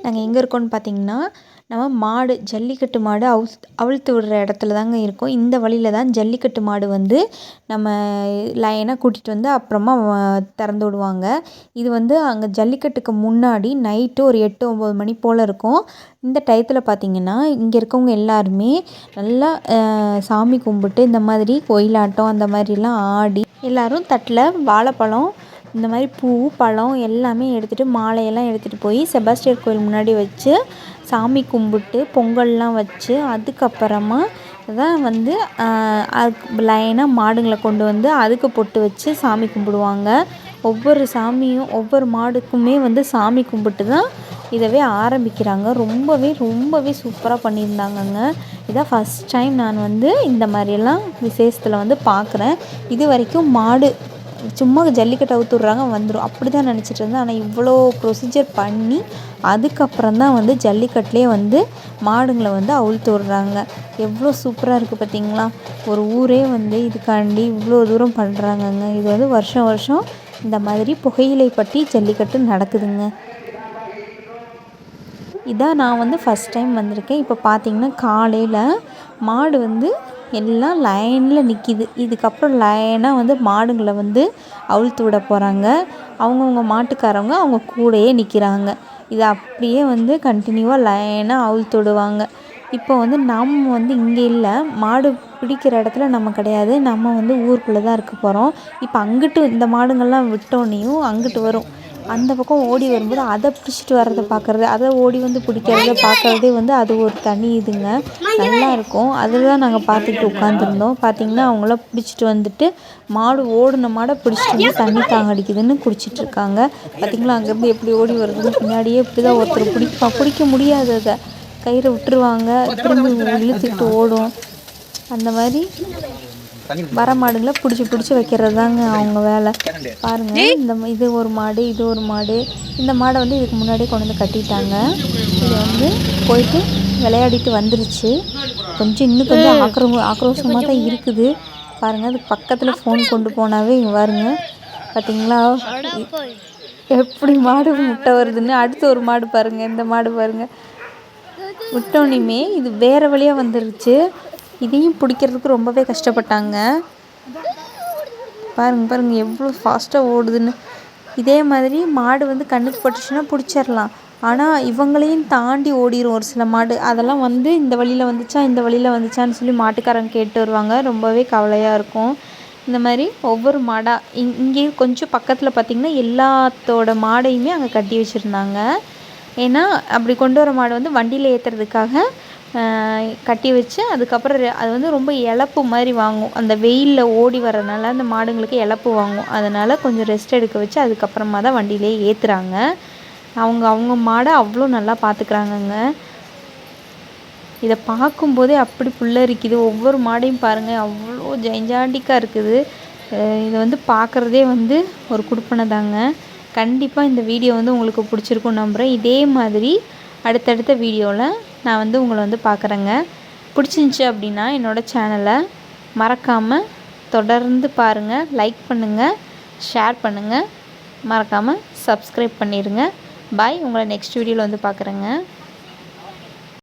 நாங்கள் எங்கே இருக்கோம்னு பார்த்தீங்கன்னா, நம்ம மாடு ஜல்லிக்கட்டு மாடு அவிழ்த்து விடுற இடத்துல தாங்க இருக்கோம். இந்த வழியில தான் ஜல்லிக்கட்டு மாடு வந்து நம்ம லைனாக கூட்டிகிட்டு வந்து அப்புறமா திறந்து விடுவாங்க. இது வந்து அங்கே ஜல்லிக்கட்டுக்கு முன்னாடி நைட்டு ஒரு 8, 9 மணி போல் இருக்கும். இந்த டயத்தில் பார்த்திங்கன்னா இங்கே இருக்கவங்க எல்லாருமே நல்லா சாமி கும்பிட்டு இந்த மாதிரி ஒயிலாட்டம் அந்த மாதிரிலாம் ஆடி எல்லோரும் தட்டில் வாழைப்பழம் இந்த மாதிரி பூ பழம் எல்லாமே எடுத்துகிட்டு மாலையெல்லாம் எடுத்துகிட்டு போய் செபாஸ்டியர் கோயில் முன்னாடி வச்சு சாமி கும்பிட்டு பொங்கல்லாம் வச்சு அதுக்கப்புறமா தான் வந்து லைனாக மாடுங்களை கொண்டு வந்து அதுக்கு பொட்டு வச்சு சாமி கும்பிடுவாங்க. ஒவ்வொரு சாமியும் ஒவ்வொரு மாடுக்குமே வந்து சாமி கும்பிட்டு தான் இதவே ஆரம்பிக்கிறாங்க. ரொம்பவே சூப்பராக பண்ணியிருந்தாங்கங்க. இதான் ஃபஸ்ட் டைம் நான் வந்து இந்த மாதிரியெல்லாம் விசேஷத்தில் வந்து பார்க்குறேன். இது வரைக்கும் மாடு சும்மா ஜல்லிக்கட்டு அவுத்து விட்றாங்க வந்துடும் அப்படி தான் நினச்சிட்டு இருந்தேன். ஆனால் இவ்வளோ ப்ரொசீஜர் பண்ணி அதுக்கப்புறம் தான் வந்து ஜல்லிக்கட்டுலேயே வந்து மாடுங்களை வந்து அவிழ்த்து விட்றாங்க. எவ்வளோ சூப்பராக இருக்குது பார்த்திங்களா? ஒரு ஊரே வந்து இதுக்காண்டி இவ்வளோ தூரம் பண்ணுறாங்கங்க. இது வந்து வருஷம் இந்த மாதிரி புகையிலைப்பட்டி ஜல்லிக்கட்டு நடக்குதுங்க. இதான் நான் வந்து ஃபஸ்ட் டைம் வந்திருக்கேன். இப்போ பார்த்திங்கன்னா காலையில் மாடு வந்து எல்லாம் லைனில் நிற்கிது. இதுக்கப்புறம் லைனாக வந்து மாடுங்களை வந்து அவிழ்த்து விட போகிறாங்க. அவங்கவுங்க மாட்டுக்காரவங்க அவங்க கூடயே நிற்கிறாங்க. இது அப்படியே வந்து கண்டினியூவாக லைனாக அவிழ்த்து விடுவாங்க. இப்போ வந்து நம்ம வந்து இங்கே இல்லை, மாடு பிடிக்கிற இடத்துல நம்ம கிடையாது. நம்ம வந்து ஊருக்குள்ளே தான் இருக்க போகிறோம். இப்போ அங்கிட்டு இந்த மாடுங்கள்லாம் விட்டோன்னையும் அங்கிட்டு வரும். அந்த பக்கம் ஓடி வரும்போது அதை பிடிச்சிட்டு வர்றதை பார்க்குறது, அதை ஓடி வந்து பிடிக்கிறத பார்க்குறதே வந்து அது ஒரு தனி இதுங்க. நல்லாயிருக்கும். அதில் தான் நாங்கள் பார்த்துக்கிட்டு உட்காந்துருந்தோம். பார்த்திங்கன்னா அவங்களாம் பிடிச்சிட்டு வந்துட்டு மாடு ஓடின மாடை பிடிச்சிட்டு வந்து தண்ணி தாங்கடிக்குதுன்னு குடிச்சிட்ருக்காங்க. பார்த்திங்களா அங்கேருந்து எப்படி ஓடி வருதுன்னு பின்னாடியே இப்படி தான் ஒருத்தர் பிடிக்க முடியாது. அதை கயிறை விட்டுருவாங்க, திரும்பி இழுத்துக்கிட்டு ஓடும். அந்த மாதிரி வர மாடுங்களை பிடிச்சி வைக்கிறது தாங்க அவங்க வேலை. பாருங்கள், இது ஒரு மாடு, இது ஒரு மாடு. இந்த மாடை வந்து இதுக்கு முன்னாடியே கொண்டு வந்து கட்டிட்டாங்க. இது வந்து போயிட்டு விளையாடிட்டு வந்துருச்சு. இன்னும் கொஞ்சம் ஆக்ரோஷமாக தான் இருக்குது. பாருங்கள், அது பக்கத்தில் ஃபோன் கொண்டு போனாவே இங்கே பாருங்க. பார்த்திங்களா எப்படி மாடு முட்டை வருதுன்னு. அடுத்து ஒரு மாடு பாருங்கள், இந்த மாடு பாருங்கள். விட்டோன்னையுமே இது வேறு வழியாக வந்துருச்சு. இதையும் பிடிக்கிறதுக்கு ரொம்பவே கஷ்டப்பட்டாங்க. பாருங்கள் எவ்வளோ ஃபாஸ்ட்டாக ஓடுதுன்னு. இதே மாதிரி மாடு வந்து கண்ணுக்கு பட்டுச்சுன்னா பிடிச்சிடலாம். ஆனால் இவங்களையும் தாண்டி ஓடிடும் ஒரு சில மாடு. அதெல்லாம் வந்து இந்த வழியில் வந்துச்சான்னு சொல்லி மாட்டுக்காரங்க கேட்டு வருவாங்க. ரொம்பவே கவலையாக இருக்கும். இந்த மாதிரி ஒவ்வொரு மாடாக இங்கே கொஞ்சம் பக்கத்தில் பார்த்திங்கன்னா எல்லாத்தோட மாடையுமே அங்கே கட்டி வச்சுருந்தாங்க. ஏன்னா அப்படி கொண்டு வர மாடு வந்து வண்டியில் ஏற்றுறதுக்காக கட்டி வச்சு அதுக்கப்புறம் அது வந்து ரொம்ப இழப்பு மாதிரி வாங்கும். அந்த வெயிலில் ஓடி வரனால அந்த மாடுங்களுக்கு இழப்பு வாங்கும். அதனால் கொஞ்சம் ரெஸ்ட் எடுக்க வச்சு அதுக்கப்புறமா தான் வண்டியிலே ஏற்றுறாங்க. அவங்க மாடை அவ்வளோ நல்லா பார்த்துக்குறாங்கங்க. இதை பார்க்கும்போதே அப்படி புல்லரிக்குது. ஒவ்வொரு மாடையும் பாருங்கள், அவ்வளோ ஜெய்ஜாண்டிக்காக இருக்குது. இதை வந்து பார்க்குறதே வந்து ஒரு குடுப்பனை தாங்க. கண்டிப்பாக இந்த வீடியோ வந்து உங்களுக்கு பிடிச்சிருக்குன்னு நம்புகிறேன். இதே மாதிரி அடுத்தடுத்த வீடியோவில் நான் வந்து உங்களை வந்து பார்க்குறேங்க. பிடிச்சிருந்துச்சி அப்படின்னா என்னோடய சேனலை மறக்காமல் தொடர்ந்து பாருங்கள், லைக் பண்ணுங்கள், ஷேர் பண்ணுங்கள், மறக்காமல் சப்ஸ்கிரைப் பண்ணிடுங்க. பாய். உங்களை நெக்ஸ்ட் வீடியோவில் வந்து பார்க்குறேங்க.